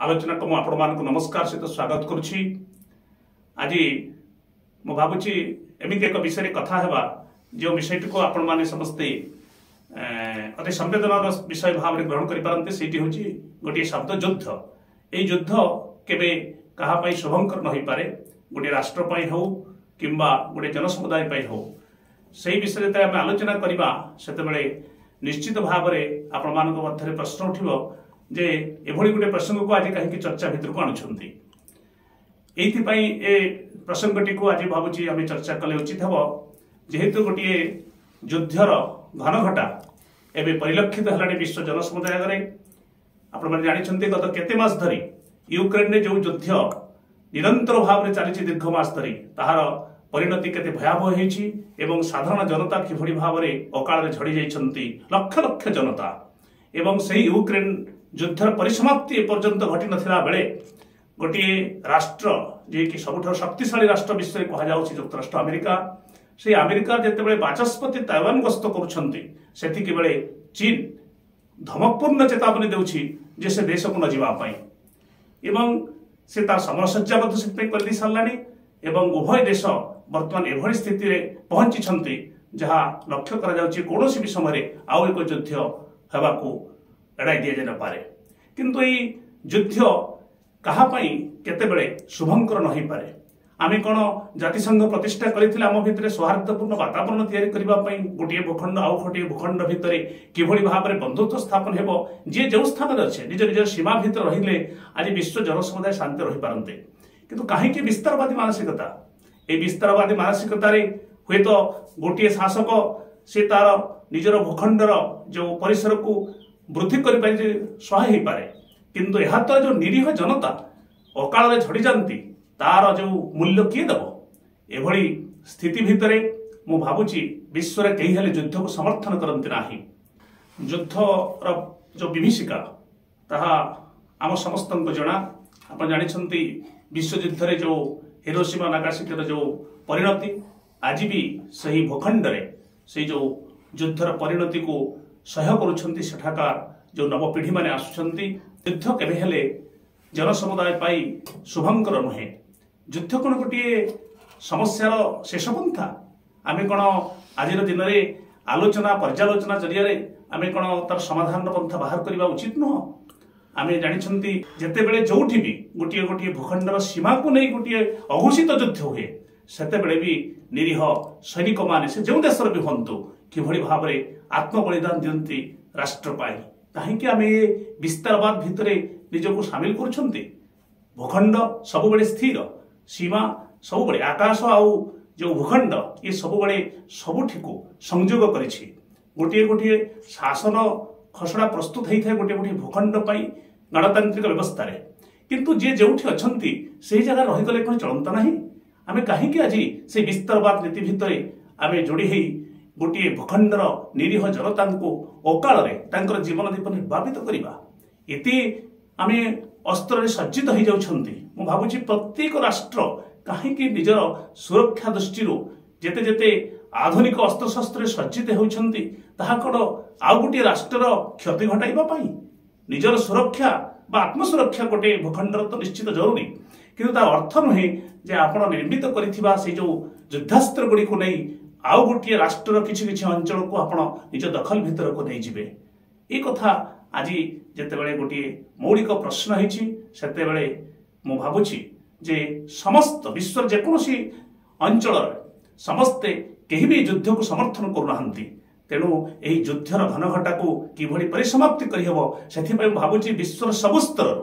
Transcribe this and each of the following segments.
आलोचना को आपण मान नमस्कार सहित स्वागत करुछि। आज मु भावुची एमती एक विषय कथा हेबा जो विषयटी को आपण माने समस्ते अति संवेदनार विषय भाव में ग्रहण करि पारंते सेठी होची गोटे शब्द युद्ध। ए युद्ध केबे कहा पई शुभंकर न होई पारे, गोटे राष्ट्र पई हो किंबा गोटे जनसमुदाय पई हो। सेही विषय रे आमे आलोचना करिबा सेते बेले निश्चित भाव में आपण मानक मध्य प्रश्न उठिबो जे एभली गोटे प्रसंग को आज कहीं चर्चा भितर को आणुछंती। एइथिपाई ए प्रसंगटी को आज भावुची आमे चर्चा कले उचित हबो, जेहेतु गोटे युद्धर घनघटा एबे परिलक्षित हलाने विश्व जनसमुदाय आगे। आपण माने जानिछंती गत केते मास धरी यूक्रेन ने जो युद्ध निरंतर भाव में चली दीर्घ मास धरी ताहार परिणति केते भयावह हेछि एवं साधारण जनता किभଳି भावरे अकाल रे झड़ी जाइछंती लक्ष लक्ष जनता एवं सेही यूक्रेन युद्धर परिसमाप्ति ए पर्यंत घटी नथिला बेले गोटे राष्ट्र जे कि सबुठार शक्तिशाली राष्ट्र विश्व में कहा जाउछि युक्तराष्ट्र अमेरिका। से अमेरिका जेतेबेले बाचस्पति ताइवान गस्त करुछंती सेतिके बेले चीन धमकपूर्ण चेतावनी देउछि जे से देश को न जीवा पई एवं से तार समरसज्जाबद्ध सिद्धि कर दी सारलानी एवं उभय देश वर्तमान एभली स्थिति रे पहुंची छंती जहा लक्ष्य करा जाउछि कोनोसी भी समय आउ एक युद्ध हेबा को एड़ाई दिया जाय न पारे। किंतु ई युद्ध कहा पई केतेबेले शुभंकर न होई पारे। आमे कोन जातिसंघ प्रतिष्ठा करिथिले आम भितरे सौहार्दपूर्ण वातावरण तैयारी करबा पई गोटे भूखंड आउ गोटे भूखंड भितरे किभଳି भाबरे बंधुत्व स्थापन हेबो जे जो स्थान अच्छे निज निज सीमा भितर रहिले आज विश्व जनसमुदाय शांति रही पारंते। किंतु काहेकि विस्तारवादी मानसिकता ए विस्तारवादी मानसिकता रे हुए तो गोटे शासक से तार निजर भूखंडर जो परिसर को वृद्धि करि सहाय हो पारे, किंतु यह तो जो निरीह जनता अकाल झड़ी जाती तार जो मूल्य किए दब। एभली स्थिति भितरे मु भावुची विश्व रे केही हेले युद्ध को समर्थन करंती नाही। युद्धर जो विभीषिका ताहा आम समस्त जना। आप जानिछंती विश्व युद्ध रे जो हिरोशिमा नागासाकी जो परिणति आज भी सही भूखंड रे से जो युद्धर परिणति को सह्य करुछंती सेठाकार जो नवपीढ़ी माने आसुछंती। युद्ध केबे हेले जनसमुदाय पाई शुभंकर नुहे। युद्ध कोन गोटे समस्यार शेष पंथा आमे कोन आज दिन में आलोचना पर्यालोचना जरिया आमे कोन तार समाधान पंथा बाहर करबा उचित नुह। आमे जानिछंती जेतेबेले जोठी भी गोटे गोटे भूखंडर सीमा को नहीं गोटे अघोषित युद्ध हुए सेतेबेले भी निरीह सैनिक माने से जो देशर भी हंतु किभଳି भाबरे आत्म बलिदान दियंती राष्ट्र पाई। काहेकि आमे विस्तारवाद भितरे निजको शामिल करुछंती। भूखंड सबुबेले स्थिर, सीमा सबुबेले आकाश आउ जो भूखंड ये सबुबेले सबुठिको संयोग करिछि। गोटे गोटे शासन खसड़ा प्रस्तुत होता है गोटे गोटे भूखंड पाई गणतांत्रिक व्यवस्था रे, किंतु जे जोठी अछंती सेही जगह रही गले कोन चलंता नाही। आमे काहेकि आज से विस्तारवाद नीति भितरे आमे जोड़ी हेई गोटे भूखंडर निरीह जनता को अकाल रे तांकर जीवन दीप निर्वापित करबा एते आमे अस्त्र सज्जित हो जाउछंती। मु भाबुची प्रत्येक राष्ट्र काहेकि निजर सुरक्षा दृष्टि जेते जेते आधुनिक अस्त्र शस्त्र सज्जित होउछंती ताहा कोन आउ गोटे राष्ट्रर क्षति घटाइबा पई निजर सुरक्षा बा आत्मसुरक्षा गोटे भूखंडर तो निश्चित जरूरी, किंतु तार अर्थ नुहे जे आपण निर्मित करिथिबा से जो युद्धास्त्र गुडी को नहीं आउ गोटे राष्ट्र किछि किछि अंचल को आपण निज दखल भितर को नहीं जिवे। ए कथा आज जेतेबेले गोटे मौलिक प्रश्न हेछि सेतेबेले मु भाबुछि जे समस्त विश्व जेकोसी अंचल समस्ते केही भी युद्ध को समर्थन करुनाहांती। तेणु यही युद्धर घनघटा को किभଳି परिसमाप्ति करिहबो सेथिपय भाबुछि विश्वर सब स्तर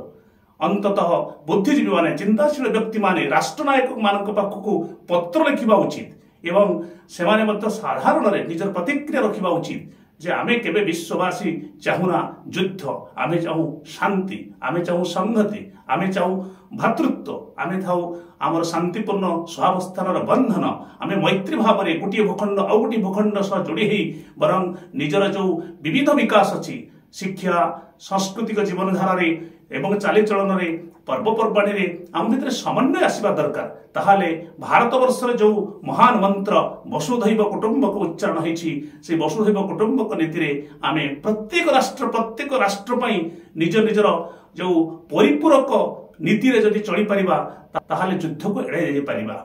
अंततः बुद्धिजीवी माने चिंताशील व्यक्ति माने राष्ट्रनायक मानक पाखकु पत्र लिखिबा उचित एवं सेमाने मध्य साधारण रे निजर प्रतिक्रिया रखिबा उचित जे आमे केबे विश्ववासी चाहुना युद्ध, आमे चाहू शांति, आमे चाहू संहति, आमे चाहू भातृत्व, आमे थाऊ आमर शांतिपूर्ण स्वावस्थानर बंधन, आमे मैत्री भाव में गोटे भूखंड आउ गोटे भूखंड सह जोड़ी ही बरं निजर जो विविध विकास अच्छी शिक्षा सांस्कृतिक जीवनधारा एवं चालीचलन रे पर्वपर्वाणी रे आम भितर समन्वय आसवा दरकार। ताहाले भारत वर्ष जो महान मंत्र वसुधैव कुटुंबक उच्चारण होइछि से वसुधैव कुटुंबक नीति रे आमे प्रत्येक राष्ट्र पई निज निजर जो परिपूरक नीति रे जदि चली परिबा ताहाले युद्ध को एड़ाई जाई परिबा।